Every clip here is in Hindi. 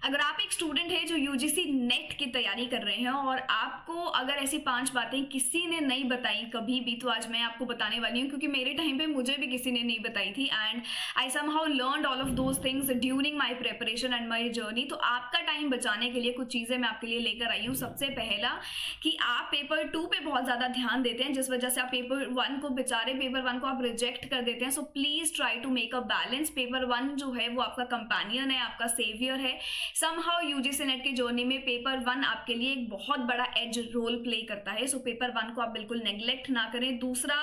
अगर आप एक स्टूडेंट है जो यूजीसी नेट की तैयारी कर रहे हैं और आपको अगर ऐसी 5 बातें किसी ने नहीं बताई कभी भी, तो आज मैं आपको बताने वाली हूँ, क्योंकि मेरे टाइम पे मुझे भी किसी ने नहीं बताई थी and I somehow learned all of those things during my preparation and my journey. तो आपका टाइम बचाने के लिए कुछ चीज़ें मैं आपके लिए लेकर आई हूँ। सबसे पहला कि आप पेपर 2 पे बहुत ज़्यादा ध्यान देते हैं, जिस वजह से आप पेपर 1 को बेचारे पेपर 1 को आप रिजेक्ट कर देते हैं। So please try to make a balance. Paper 1 जो है वो आपका कंपेनियन है, आपका सेवियर है। समहाउ यूजीसी नेट की जर्नी में पेपर 1 आपके लिए एक बहुत बड़ा एज रोल प्ले करता है। सो पेपर 1 को आप बिल्कुल नेग्लेक्ट ना करें। दूसरा,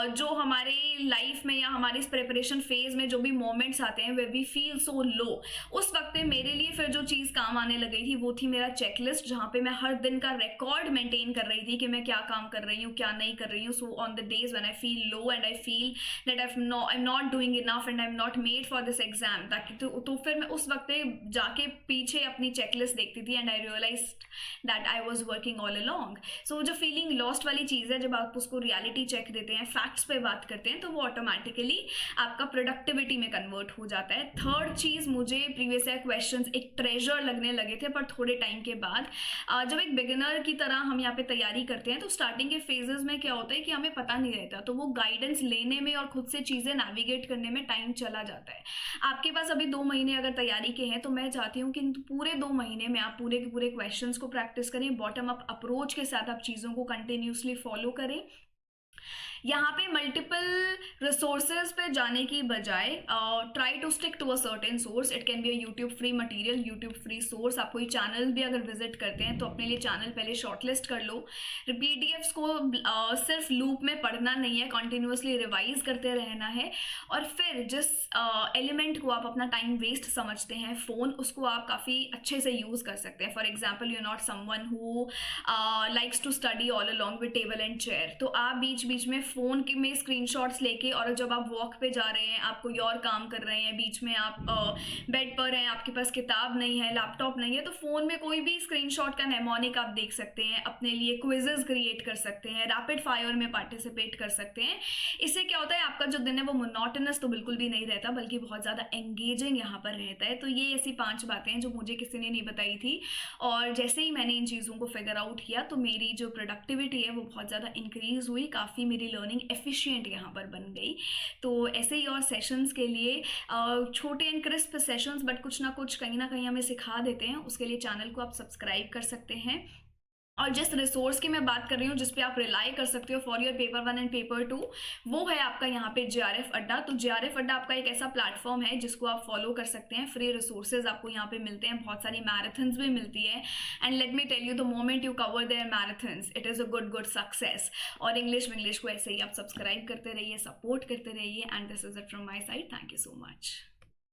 जो हमारे लाइफ में या हमारे इस प्रिपरेशन फेज में जो भी मोमेंट्स आते हैं वे वी फील सो लो, उस वक्त पे मेरे लिए फिर जो चीज़ काम आने लगी थी वो थी मेरा चेकलिस्ट, जहाँ पे मैं हर दिन का रिकॉर्ड मेंटेन कर रही थी कि मैं क्या काम कर रही हूँ, क्या नहीं कर रही हूँ। So on the days when I feel low and I feel that I am not doing enough and I am not made for this exam, ताकि तो फिर मैं उस वक्त पे जाके पीछे अपनी चेकलिस्ट देखती थी and I realized that I was working all along. So जो फीलिंग लॉस्ट वाली चीज़ है, जब आप उसको रियलिटी चेक देते हैं, फैक्ट्स पे बात करते हैं, तो वो ऑटोमेटिकली आपका प्रोडक्टिविटी में कन्वर्ट हो जाता है। थर्ड चीज़, मुझे प्रीवियस ईयर क्वेश्चंस एक ट्रेजर लगने लगे थे, पर थोड़े टाइम के बाद जब एक बिगिनर की तरह हम यहाँ पे तैयारी करते हैं तो स्टार्टिंग के फेजेस में क्या होता है कि हमें पता नहीं रहता, तो वो गाइडेंस लेने में और खुद से चीज़ें नेविगेट करने में टाइम चला जाता है। आपके पास अभी 2 महीने अगर तैयारी के हैं तो मैं चाहती हूँ कि पूरे 2 महीने में आप पूरे के पूरे क्वेश्चंस को प्रैक्टिस करें, बॉटम अप अप्रोच के साथ आप चीज़ों को कंटिन्यूसली फॉलो करें। यहाँ पे मल्टीपल रिसोर्सेज पे जाने की बजाय try to stick to a certain source. It can be a YouTube free material, YouTube free source. आप कोई चैनल भी अगर विजिट करते हैं तो अपने लिए चैनल पहले शॉर्टलिस्ट कर लो। पीडीएफ्स को सिर्फ लूप में पढ़ना नहीं है, कंटिन्यूसली रिवाइज करते रहना है। और फिर जिस एलिमेंट को आप अपना टाइम वेस्ट समझते हैं, फ़ोन, उसको आप काफ़ी अच्छे से यूज़ कर सकते हैं। For example, you not someone who likes to study all along with table and chair, तो आप बीच बीच में फ़ोन के में स्क्रीनशॉट्स लेके, और जब आप वॉक पे जा रहे हैं, आप कोई और काम कर रहे हैं, बीच में आप बेड पर हैं, आपके पास किताब नहीं है, लैपटॉप नहीं है, तो फ़ोन में कोई भी स्क्रीनशॉट का नेमोनिक आप देख सकते हैं, अपने लिए क्विजेज क्रिएट कर सकते हैं, रैपिड फायर में पार्टिसिपेट कर सकते हैं। इससे क्या होता है, आपका जो दिन है वो मोनोटोनस तो बिल्कुल भी नहीं रहता, बल्कि बहुत ज़्यादा एंगेजिंग यहाँ पर रहता है। तो ये ऐसी 5 बातें हैं जो मुझे किसी ने नहीं बताई थी, और जैसे ही मैंने इन चीज़ों को फिगर आउट किया तो मेरी जो प्रोडक्टिविटी है वो बहुत ज़्यादा इंक्रीज़ हुई, काफ़ी मेरी लर्निंग एफिशिएंट यहाँ पर बन गई। तो ऐसे ही और सेशंस के लिए छोटे एंड क्रिस्प सेशंस, बट कुछ ना कुछ कहीं ना कहीं हमें सिखा देते हैं, उसके लिए चैनल को आप सब्सक्राइब कर सकते हैं। और जिस रिसोर्स की मैं बात कर रही हूँ, जिस पे आप रिलाई कर सकते हो for your paper 1 and paper 2, वो है आपका यहाँ पे जेआरएफ अड्डा। तो जेआरएफ अड्डा आपका एक ऐसा प्लेटफॉर्म है जिसको आप फॉलो कर सकते हैं। फ्री रिसोर्सेज आपको यहाँ पे मिलते हैं, बहुत सारी मैराथन्स भी मिलती है, and let me tell you, the moment you cover their marathons, it is a good success. और इंग्लिश को ऐसे ही आप सब्सक्राइब करते रहिए, सपोर्ट करते रहिए, and this is it from my side. Thank you so much.